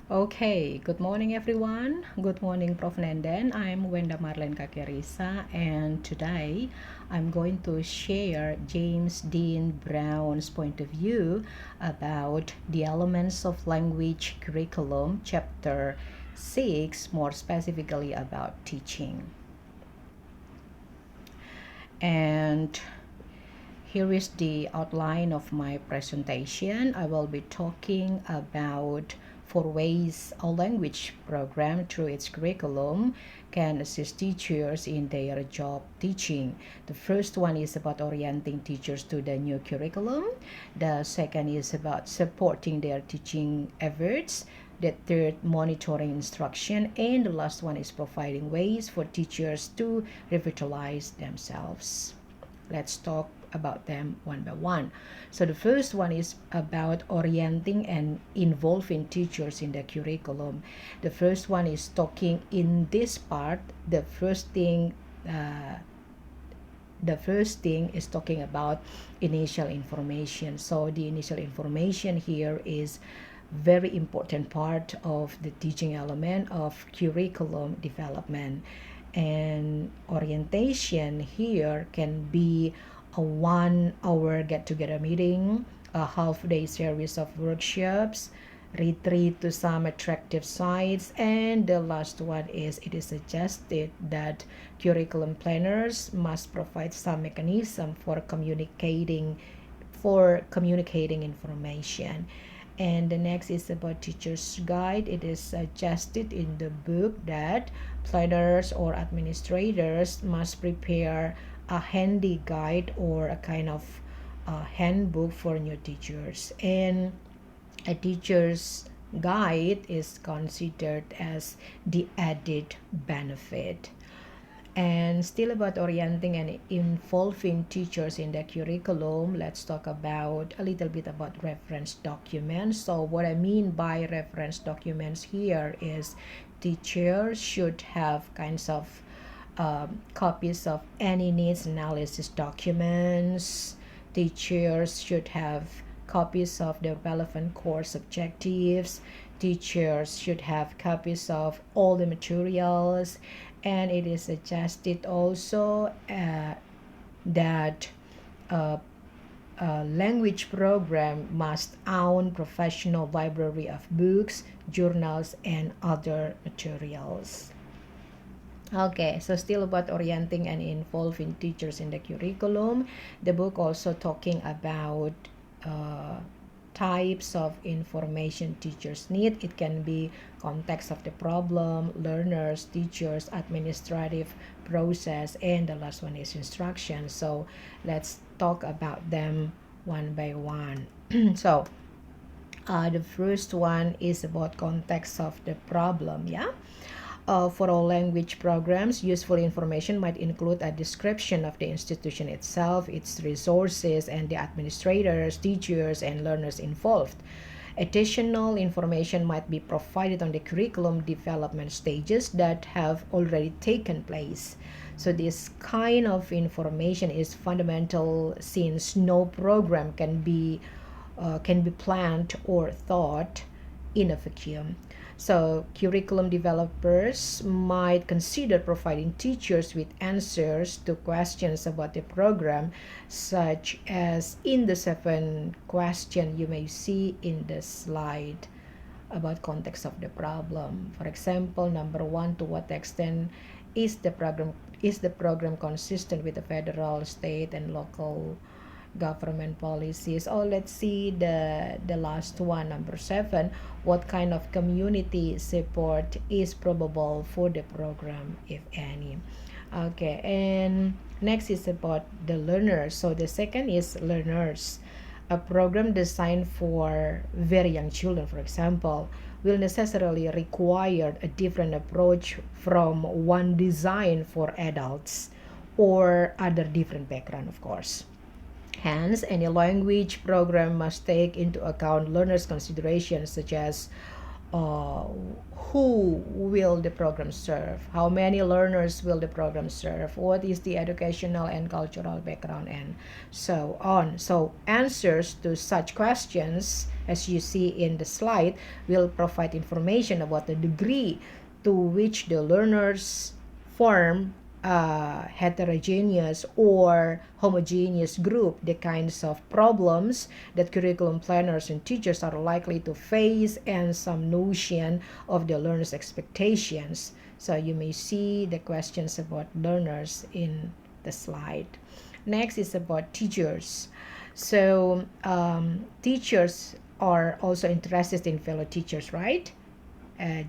Okay, good morning everyone. Good morning Prof. Nenden. I'm Wenda Kakerissa and today I'm going to share James Dean Brown's point of view about the elements of language curriculum, chapter 6, more specifically about teaching. And here is the outline of my presentation. I will be talking about 4 ways a language program through its curriculum can assist teachers in their job teaching. The first one is about orienting teachers to the new curriculum. The second is about supporting their teaching efforts. The third, monitoring instruction. And the last one is providing ways for teachers to revitalize themselves. Let's talk about them one by one. So the first one is about orienting and involving teachers in the curriculum. The first one is talking in this part. The first thing is talking about initial information. So the initial information here is very important part of the teaching element of curriculum development. And orientation here can be a 1 hour get-together meeting, a half-day series of workshops, retreat to some attractive sites, and the last one is it is suggested that curriculum planners must provide some mechanism for communicating information. And the next is about teacher's guide. It is suggested in the book that planners or administrators must prepare a handy guide or a kind of handbook for new teachers. And a teacher's guide is considered as the added benefit. And still about orienting and involving teachers in the curriculum, let's talk about a little bit about reference documents. So what I mean by reference documents here is teachers should have kinds of copies of any needs analysis documents. Teachers should have copies of the relevant course objectives. Teachers should have copies of all the materials, and it is suggested also that a language program must own professional library of books, journals, and other materials. Okay, so still about orienting and involving teachers in the curriculum. The book also talking about types of information teachers need. It can be context of the problem, learners, teachers, administrative process, and the last one is instruction. So let's talk about them one by one. So the first one is about context of the problem. For all language programs, useful information might include a description of the institution itself, its resources, and the administrators, teachers, and learners involved. Additional information might be provided on the curriculum development stages that have already taken place. So this kind of information is fundamental since no program can be planned or thought in a vacuum. So curriculum developers might consider providing teachers with answers to questions about the program, such as in the 7 question you may see in the slide about context of the problem. For example, number 1, to what extent is the program consistent with the federal, state, and local government policies? Oh, let's see the last one, number 7. What kind of community support is probable for the program, if any? Okay, and next is about the learners. So the second is learners. A program designed for very young children, for example, will necessarily require a different approach from one designed for adults or other different background, of course. Hence, any language program must take into account learners' considerations such as uh, who will the program serve, how many learners will the program serve, what is the educational and cultural background, and so on. So answers to such questions, as you see in the slide, will provide information about the degree to which the learners form heterogeneous or homogeneous group, the kinds of problems that curriculum planners and teachers are likely to face, and some notion of the learner's expectations. So you may see the questions about learners in the slide. Next is about teachers. So teachers are also interested in fellow teachers, right?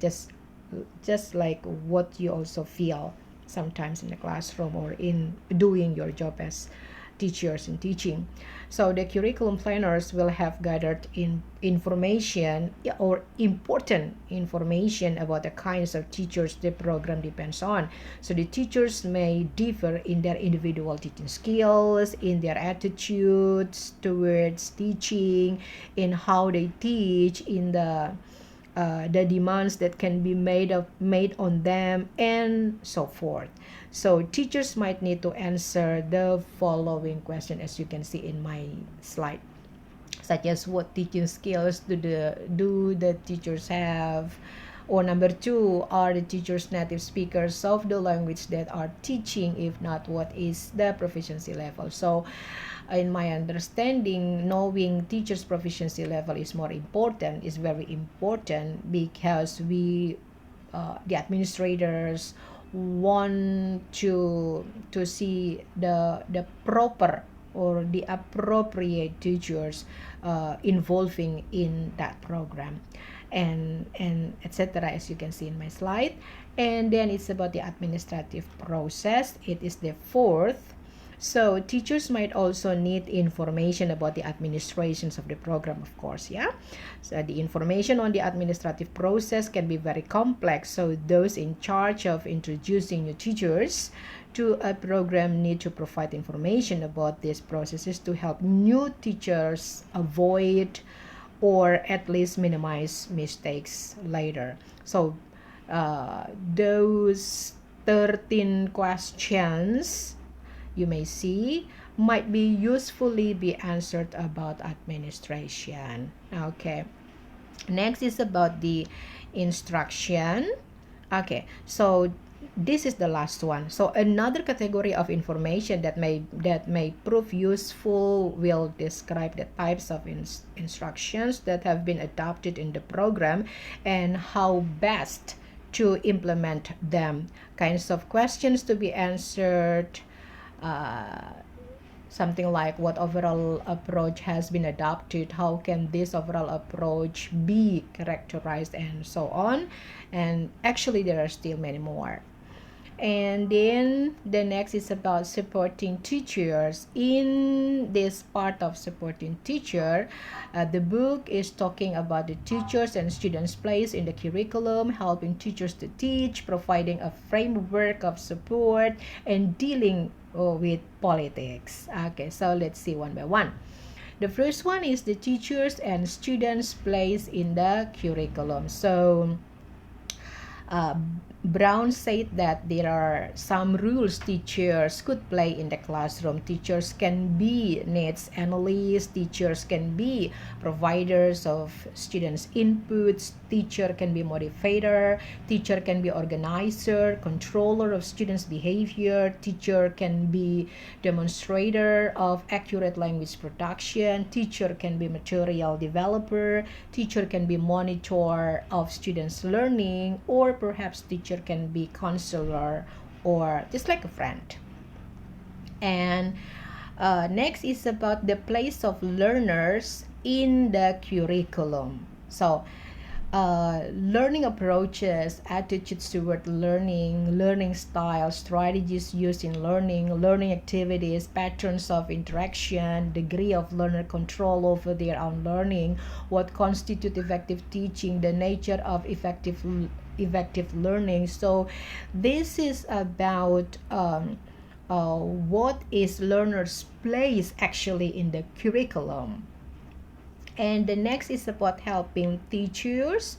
Just like what you also feel sometimes in the classroom or in doing your job as teachers in teaching. So the curriculum planners will have gathered in information or important information about the kinds of teachers the program depends on. So the teachers may differ in their individual teaching skills, in their attitudes towards teaching, in how they teach, in the demands that can be made on them, and so forth. So teachers might need to answer the following question, as you can see in my slide, such as what teaching skills do the teachers have, or number two, are the teachers native speakers of the language that are teaching? If not, what is the proficiency level? So in my understanding, knowing teachers proficiency level is very important, because the administrators want to see the proper or the appropriate teachers involving in that program, and etc., as you can see in my slide. And then it's about the administrative process. It is the fourth. So teachers might also need information about the administrations of the program, of course, yeah. So the information on the administrative process can be very complex. So those in charge of introducing new teachers to a program need to provide information about these processes to help new teachers avoid or at least minimize mistakes later. So those 13 questions you may see might be usefully be answered about administration. Okay, next is about the instruction. Okay, so this is the last one. So another category of information that may prove useful will describe the types of instructions that have been adopted in the program and how best to implement them, kinds of questions to be answered, something like what overall approach has been adopted, how can this overall approach be characterized, and so on. And actually there are still many more. And then the next is about supporting teachers. In this part of supporting teacher, the book is talking about the teachers and students' place in the curriculum, helping teachers to teach, providing a framework of support, and dealing with politics. Okay, so let's see one by one. The first one is the teachers and students' place in the curriculum. So uh, Brown said that there are some rules teachers could play in the classroom. Teachers can be needs analysts, teachers can be providers of students' inputs, teacher can be motivator, teacher can be organizer, controller of students' behavior, teacher can be demonstrator of accurate language production, teacher can be material developer, teacher can be monitor of students' learning, or perhaps teacher can be counselor or just like a friend. And next is about the place of learners in the curriculum. So learning approaches, attitudes toward learning, learning styles, strategies used in learning, learning activities, patterns of interaction, degree of learner control over their own learning, what constitutes effective teaching, the nature of effective learning. So this is about what is learners' place actually in the curriculum. And the next is about helping teachers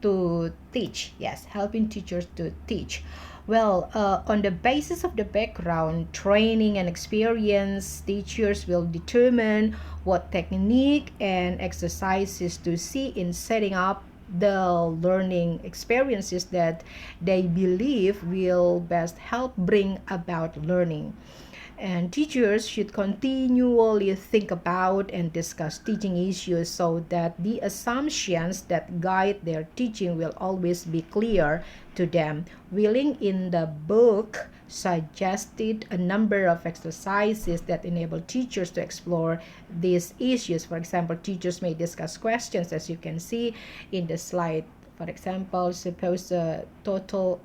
to teach. Yes, helping teachers to teach. Well, on the basis of the background, training, and experience, teachers will determine what technique and exercises to see in setting up the learning experiences that they believe will best help bring about learning. And teachers should continually think about and discuss teaching issues so that the assumptions that guide their teaching will always be clear to them. Willing in the book suggested a number of exercises that enable teachers to explore these issues. For example, teachers may discuss questions, as you can see in the slide. For example, suppose a total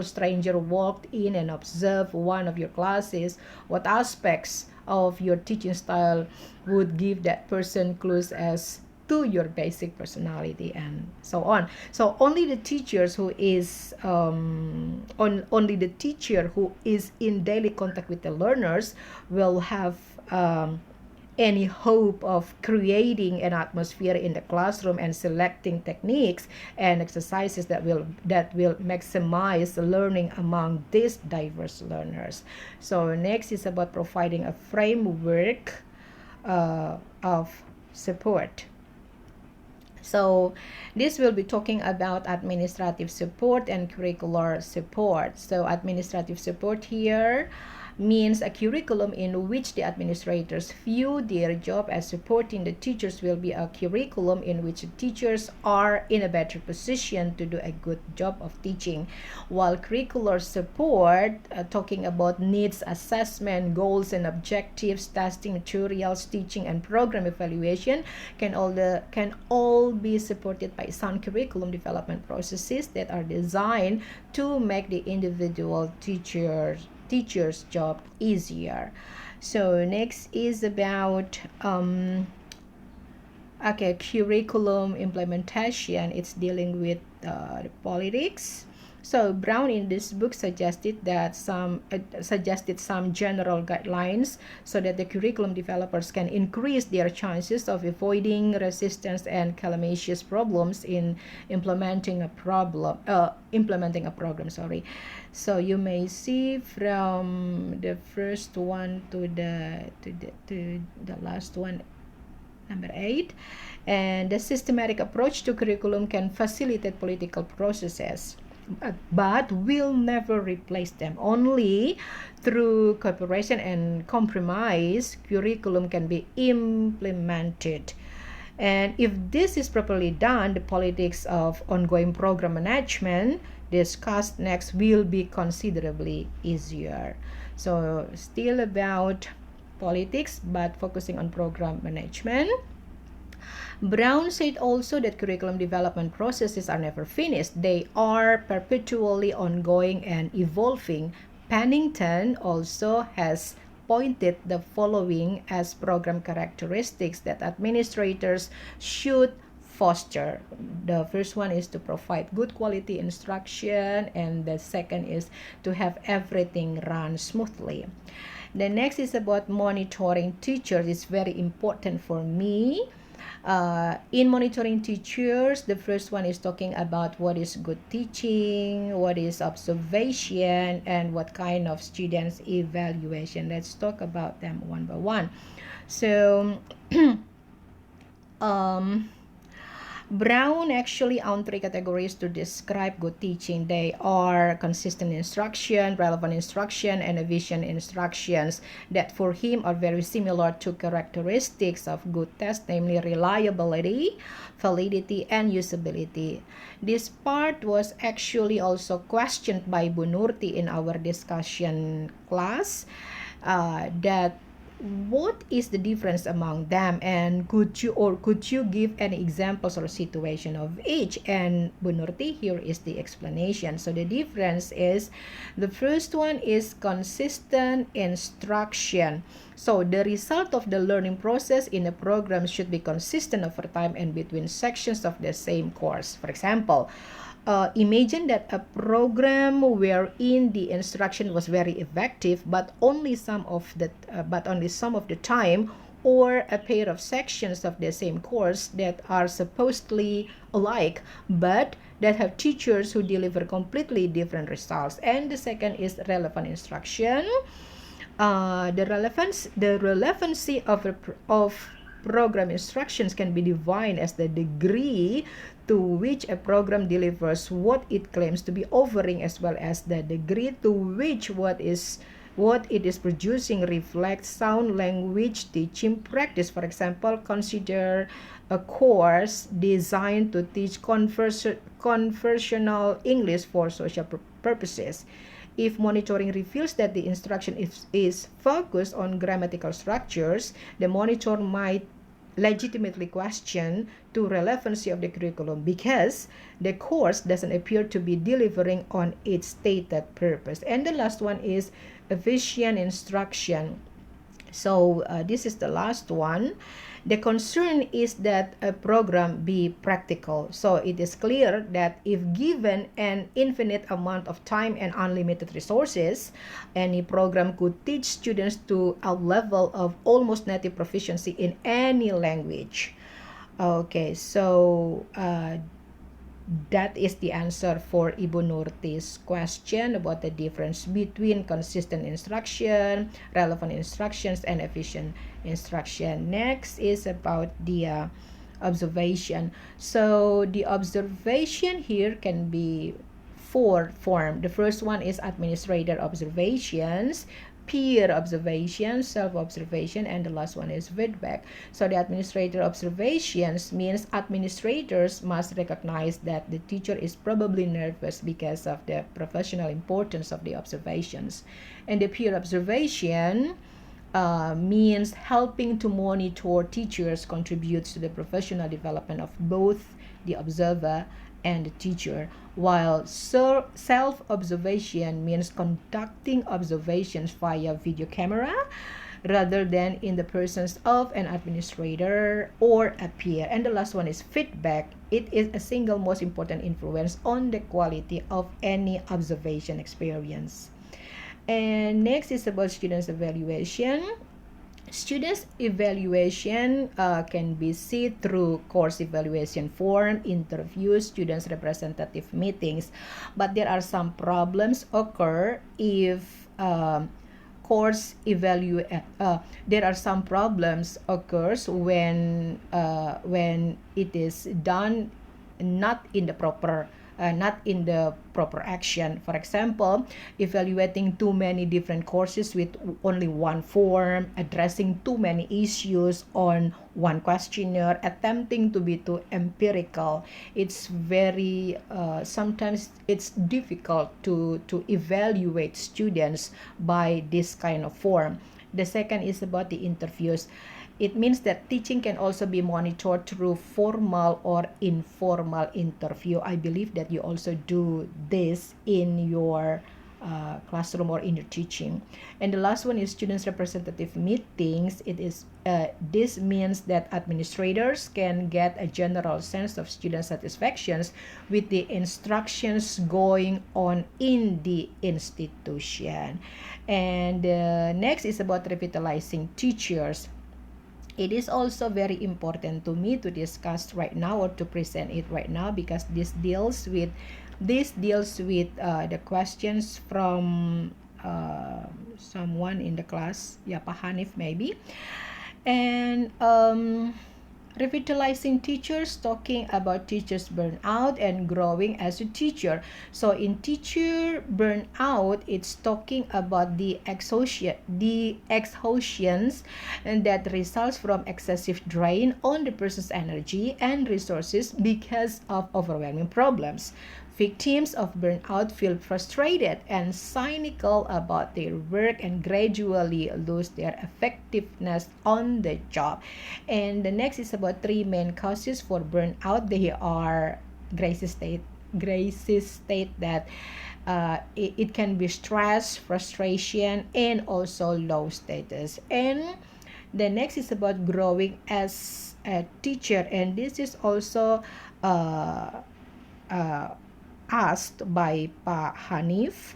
stranger walked in and observed one of your classes. What aspects of your teaching style would give that person clues as to your basic personality, and so on. So only the teachers who is only the teacher who is in daily contact with the learners will have any hope of creating an atmosphere in the classroom and selecting techniques and exercises that will maximize the learning among these diverse learners. So next is about providing a framework of support. So this will be talking about administrative support and curricular support. So administrative support here means a curriculum in which the administrators view their job as supporting the teachers will be a curriculum in which the teachers are in a better position to do a good job of teaching. While curricular support, talking about needs assessment, goals and objectives, testing materials, teaching and program evaluation, can all be supported by sound curriculum development processes that are designed to make the individual teacher's job easier. So next is about curriculum implementation. It's dealing with the politics. So Brown in this book suggested some general guidelines so that the curriculum developers can increase their chances of avoiding resistance and calamitous problems in implementing a program. So you may see from the first one to the last one, number 8, and the systematic approach to curriculum can facilitate political processes but will never replace them. Only through cooperation and compromise curriculum can be implemented. And if this is properly done, the politics of ongoing program management discussed next will be considerably easier. So still about politics but focusing on program management. Brown said also that curriculum development processes are never finished. They are perpetually ongoing and evolving. Pennington also has pointed the following as program characteristics that administrators should foster. The first one is to provide good quality instruction, and the second is to have everything run smoothly. The next is about monitoring teachers. It's very important for me. In monitoring teachers, the first one is talking about what is good teaching, what is observation, and what kind of students evaluation. Let's talk about them one by one. So Brown actually owned 3 categories to describe good teaching. They are consistent instruction, relevant instruction, and efficient instructions that for him are very similar to characteristics of good test, namely reliability, validity, and usability. This part was actually also questioned by Bu Nurti in our discussion class, that what is the difference among them, and could you give any examples or situation of each? And Bu Nurti, here is the explanation. So the difference is, the first one is consistent instruction. So the result of the learning process in a program should be consistent over time and between sections of the same course. For example, imagine that a program wherein the instruction was very effective, but only some of the time or a pair of sections of the same course that are supposedly alike, but that have teachers who deliver completely different results. And the second is relevant instruction. The relevancy of program instructions can be defined as the degree to which a program delivers what it claims to be offering, as well as the degree to which what it is producing reflects sound language teaching practice. For example, consider a course designed to teach conversational English for social purposes. If monitoring reveals that the instruction is focused on grammatical structures, the monitor might legitimately question the relevancy of the curriculum because the course doesn't appear to be delivering on its stated purpose. And the last one is efficient instruction. So this is the last one. The concern is that a program be practical. So it is clear that if given an infinite amount of time and unlimited resources, any program could teach students to a level of almost native proficiency in any language. Okay, so that is the answer for Ibu Nurti's question about the difference between consistent instruction, relevant instructions, and efficient instruction. Next is about the observation. So the observation here can be four form. The first one is administrator observations, peer observation, self-observation, and the last one is feedback. So the administrator observations means administrators must recognize that the teacher is probably nervous because of the professional importance of the observations. And the peer observation means helping to monitor teachers contributes to the professional development of both the observer and the teacher, while self-observation means conducting observations via video camera rather than in the presence of an administrator or a peer. And the last one is feedback. It is a single most important influence on the quality of any observation experience. And next is about students' evaluation. Students' evaluation can be seen through course evaluation form, interviews, students' representative meetings. But there are some problems occur if there are some problems occurs when it is done not in the proper action. For example, evaluating too many different courses with only one form, addressing too many issues on one questionnaire, attempting to be too empirical. It's very sometimes it's difficult to evaluate students by this kind of form. The second is about the interviews. It means that teaching can also be monitored through formal or informal interview. I believe that you also do this in your classroom or in your teaching. And the last one is students' representative meetings. This means that administrators can get a general sense of student satisfactions with the instructions going on in the institution. And next is about revitalizing teachers. It is also very important to me to discuss right now or to present it right now because this deals with the questions from someone in the class, Pak Hanif maybe. And revitalizing teachers, talking about teachers burnout and growing as a teacher. So in teacher burnout, it's talking about the exhaustions and that results from excessive drain on the person's energy and resources because of overwhelming problems. Victims of burnout feel frustrated and cynical about their work and gradually lose their effectiveness on the job. And the next is about three main causes for burnout. They are Gracie state that it can be stress, frustration, and also low status. And the next is about growing as a teacher, and this is also asked by Pak Hanif.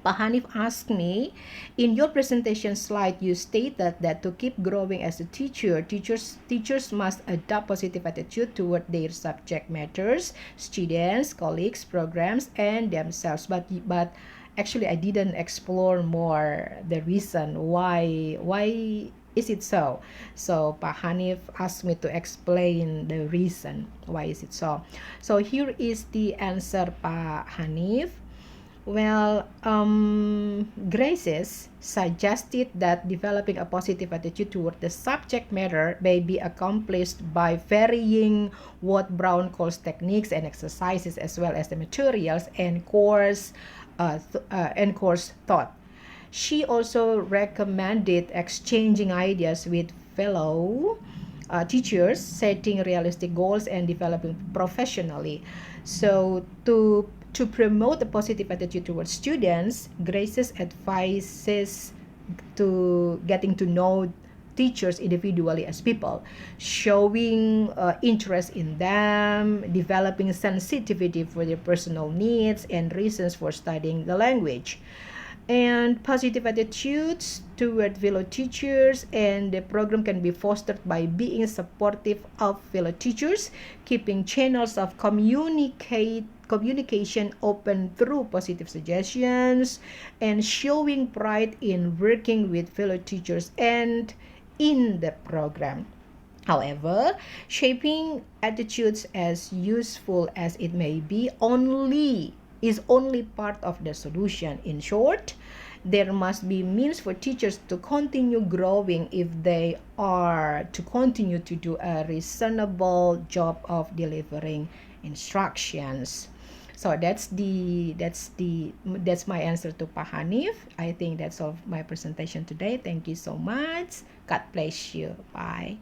Pak Hanif asked me, in your presentation slide, you stated that to keep growing as a teacher, teachers must adopt positive attitude toward their subject matters, students, colleagues, programs, and themselves. But actually, I didn't explore more the reason why is it so. So Pak Hanif asked me to explain the reason why is it so. So here is the answer, Pak Hanif. Well, Graces suggested that developing a positive attitude toward the subject matter may be accomplished by varying what Brown calls techniques and exercises, as well as the materials and course thought. She also recommended exchanging ideas with fellow teachers, setting realistic goals, and developing professionally. So to promote a positive attitude towards students, Grace's advises to getting to know teachers individually as people, showing interest in them, developing sensitivity for their personal needs and reasons for studying the language, and positive attitudes toward fellow teachers. And the program can be fostered by being supportive of fellow teachers, keeping channels of communication open through positive suggestions, and showing pride in working with fellow teachers and in the program. However, shaping attitudes, as useful as it may be, is only part of the solution. In short, there must be means for teachers to continue growing if they are to continue to do a reasonable job of delivering instructions. So that's my answer to Pak Hanif. I think that's all my presentation today. Thank you so much. God bless you. Bye.